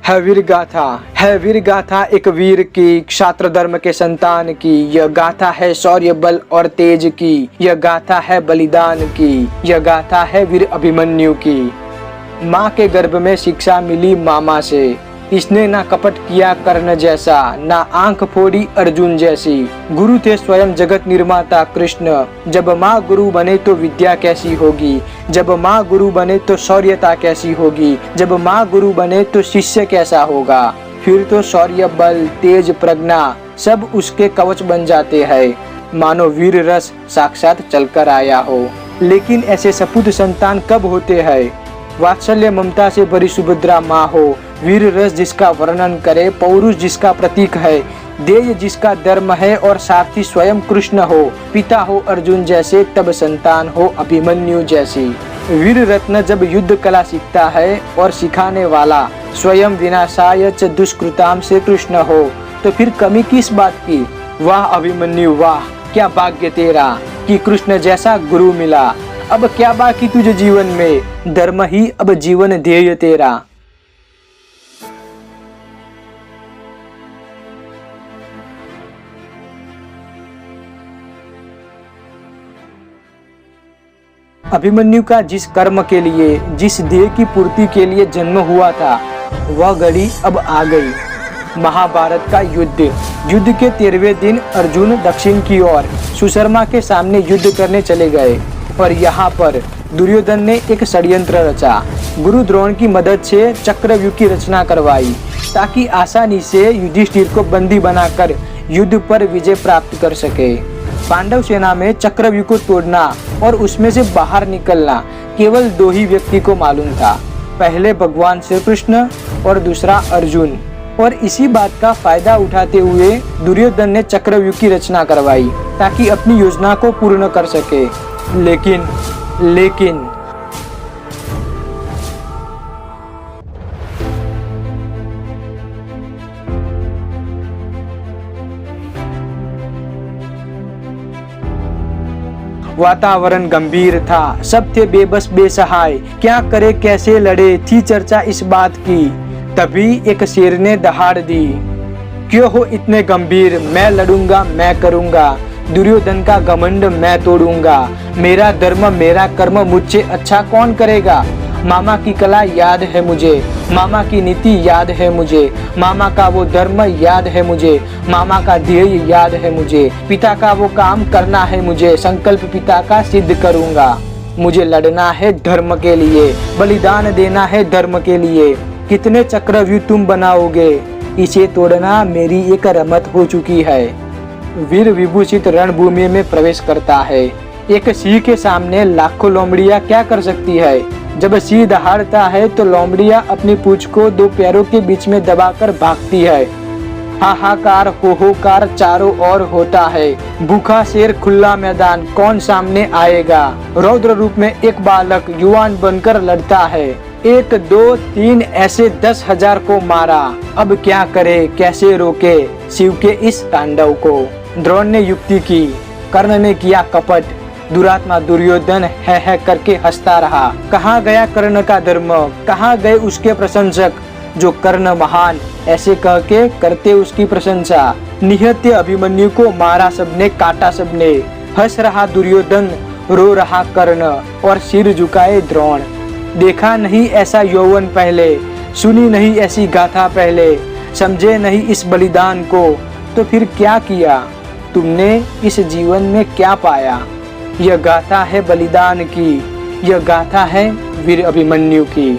है वीर गाथा एक वीर की, क्षात्र धर्म के संतान की। यह गाथा है शौर्य बल और तेज की, यह गाथा है बलिदान की, यह गाथा है वीर अभिमन्यु की। माँ के गर्भ में शिक्षा मिली मामा से, इसने ना कपट किया कर्ण जैसा, ना आंख फोड़ी अर्जुन जैसी। गुरु थे स्वयं जगत निर्माता कृष्ण, जब माँ गुरु बने तो विद्या कैसी होगी, जब माँ गुरु बने तो शौर्यता कैसी होगी, जब माँ गुरु बने तो शिष्य कैसा होगा। फिर तो शौर्य बल तेज प्रज्ञा सब उसके कवच बन जाते हैं, मानो वीर रस साक्षात चलकर आया हो। लेकिन ऐसे सपूत संतान कब होते हैं? वात्सल्य ममता से भरी सुभद्रा माँ हो, वीर रस जिसका वर्णन करे, पौरुष जिसका प्रतीक है, देय जिसका धर्म है और सारथी स्वयं कृष्ण हो, पिता हो अर्जुन जैसे, तब संतान हो अभिमन्यु जैसी। वीर रत्न जब युद्ध कला सीखता है और सिखाने वाला स्वयं विनाशाय च दुष्कृताम से कृष्ण हो, तो फिर कमी किस बात की। वाह अभिमन्यु वाह, क्या भाग्य तेरा कि कृष्ण जैसा गुरु मिला। अब क्या बाकी तुझे जीवन में, धर्म ही अब जीवन ध्येय तेरा। अभिमन्यु का जिस कर्म के लिए, जिस ध्येय की पूर्ति के लिए जन्म हुआ था, वह घड़ी अब आ गई। महाभारत का युद्ध के 13वें दिन अर्जुन दक्षिण की ओर सुशर्मा के सामने युद्ध करने चले गए और यहाँ पर दुर्योधन ने एक षड्यंत्र रचा। गुरु द्रोण की मदद से चक्रव्यूह की रचना करवाई ताकि आसानी से युधिष्ठिर को बंदी बनाकर युद्ध पर विजय प्राप्त कर सके। पांडव सेना में चक्रव्यूह को तोड़ना और उसमें से बाहर निकलना केवल 2 ही व्यक्ति को मालूम था, पहले भगवान श्री कृष्ण और दूसरा अर्जुन। और इसी बात का फायदा उठाते हुए दुर्योधन ने चक्रव्यूह की रचना करवाई ताकि अपनी योजना को पूर्ण कर सके। लेकिन वातावरण गंभीर था, सब थे बेबस बेसहाय, क्या करे कैसे लड़े, थी चर्चा इस बात की। तभी एक शेर ने दहाड़ दी, क्यों हो इतने गंभीर, मैं लड़ूंगा मैं करूंगा, दुर्योधन का घमंड मैं तोड़ूंगा, मेरा धर्म मेरा कर्म मुझसे अच्छा कौन करेगा। मामा की कला याद है मुझे, मामा की नीति याद है मुझे, मामा का वो धर्म याद है मुझे, मामा का ध्येय याद है मुझे, पिता का वो काम करना है मुझे, संकल्प पिता का सिद्ध करूंगा। मुझे लड़ना है धर्म के लिए, बलिदान देना है धर्म के लिए। कितने चक्रव्यूह तुम बनाओगे, इसे तोड़ना मेरी एक रमत हो चुकी है। वीर विभूषित रणभूमि में प्रवेश करता है। एक सिंह के सामने लाखों लोमड़ियां क्या कर सकती है। जब सिंह दहाड़ता है तो लोमड़ियां अपनी पूंछ को 2 पैरों के बीच में दबाकर भागती है। हाहाकार होकार चारों ओर होता है। भूखा शेर खुला मैदान, कौन सामने आएगा। रौद्र रूप में एक बालक युवान बनकर लड़ता है। 1 2 3 ऐसे 10,000 को मारा। अब क्या करे कैसे रोके शिव के इस तांडव को। द्रोण ने युक्ति की, कर्ण ने किया कपट, दुरात्मा दुर्योधन है करके हंसता रहा। कहाँ गया कर्ण का धर्म, कहाँ गए उसके प्रशंसक, जो कर्ण महान ऐसे कह के करते उसकी प्रशंसा। निहत्य अभिमन्यु को मारा सबने, काटा सबने। हंस रहा दुर्योधन, रो रहा कर्ण और सिर झुकाए द्रोण। देखा नहीं ऐसा यौवन पहले, सुनी नहीं ऐसी गाथा पहले, समझे नहीं इस बलिदान को, तो फिर क्या किया तुमने इस जीवन में क्या पाया। यह गाथा है बलिदान की, यह गाथा है वीर अभिमन्यु की।